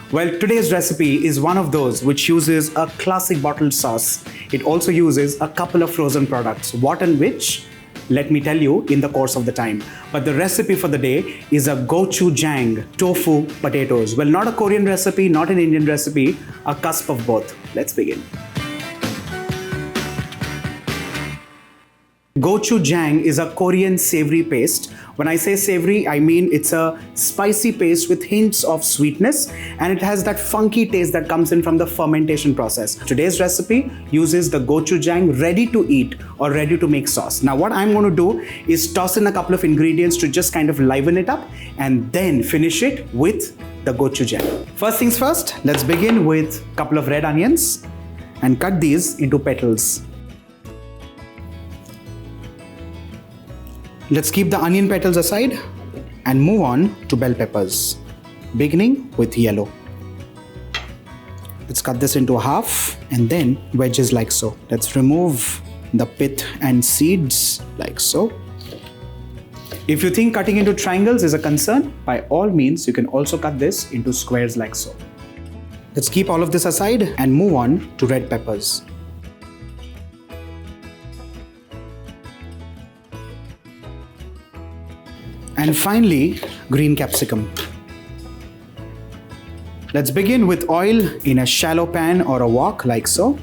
Well, today's recipe is one of those which uses a classic bottled sauce. It also uses a couple of frozen products. What and which? Let me tell you in the course of the time. But the recipe for the day is a gochujang tofu potatoes. Well, not a Korean recipe, not an Indian recipe, a cusp of both. Let's begin. Gochujang is a Korean savory paste. When I say savory, I mean it's a spicy paste with hints of sweetness, and it has that funky taste that comes in from the fermentation process. Today's recipe uses the gochujang ready to eat or ready to make sauce. Now what I'm going to do is toss in a couple of ingredients to just kind of liven it up and then finish it with the gochujang. First things first, let's begin with a couple of red onions and cut these into petals. Let's keep the onion petals aside and move on to bell peppers, beginning with yellow. Let's cut this into half and then wedges like so. Let's remove the pith and seeds like so. If you think cutting into triangles is a concern, by all means, you can also cut this into squares like so. Let's keep all of this aside and move on to red peppers. And finally, green capsicum. Let's begin with oil in a shallow pan or a wok like so.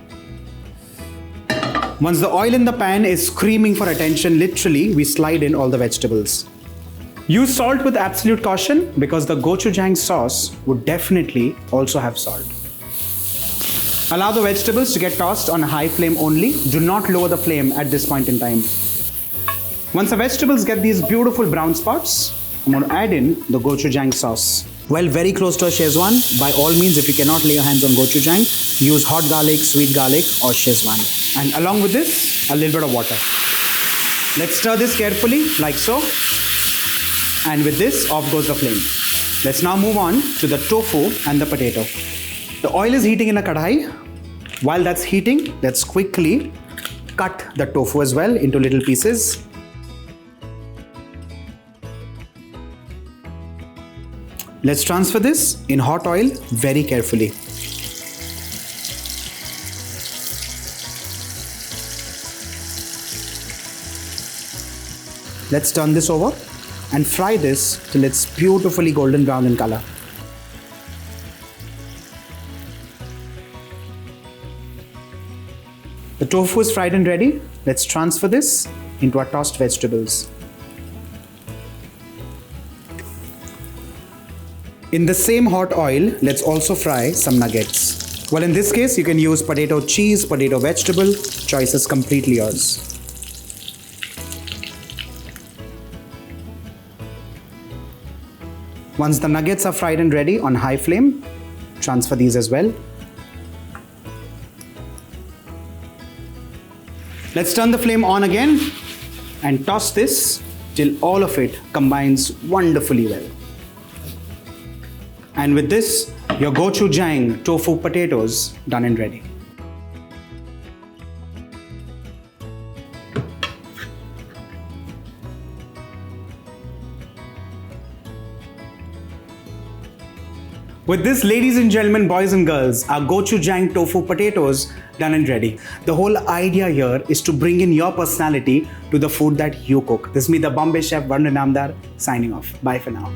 Once the oil in the pan is screaming for attention, literally, we slide in all the vegetables. Use salt with absolute caution because the gochujang sauce would definitely also have salt. Allow the vegetables to get tossed on a high flame only. Do not lower the flame at this point in time. Once the vegetables get these beautiful brown spots, I'm going to add in the gochujang sauce. Well, very close to a Szechuan. By all means, if you cannot lay your hands on gochujang, use hot garlic, sweet garlic or Szechuan. And along with this, a little bit of water. Let's stir this carefully like so. And with this, off goes the flame. Let's now move on to the tofu and the potato. The oil is heating in a kadhai. While that's heating, let's quickly cut the tofu as well into little pieces. Let's transfer this in hot oil very carefully. Let's turn this over and fry this till it's beautifully golden brown in color. The tofu is fried and ready. Let's transfer this into our tossed vegetables. In the same hot oil, let's also fry some nuggets. Well, in this case, you can use potato cheese, potato vegetable. Choice is completely yours. Once the nuggets are fried and ready on high flame, transfer these as well. Let's turn the flame on again and toss this till all of it combines wonderfully well. And with this, your gochujang tofu potatoes done and ready. With this, ladies and gentlemen, boys and girls, our gochujang tofu potatoes done and ready. The whole idea here is to bring in your personality to the food that you cook. This is me, the Bombay chef, Varun Namdar, signing off. Bye for now.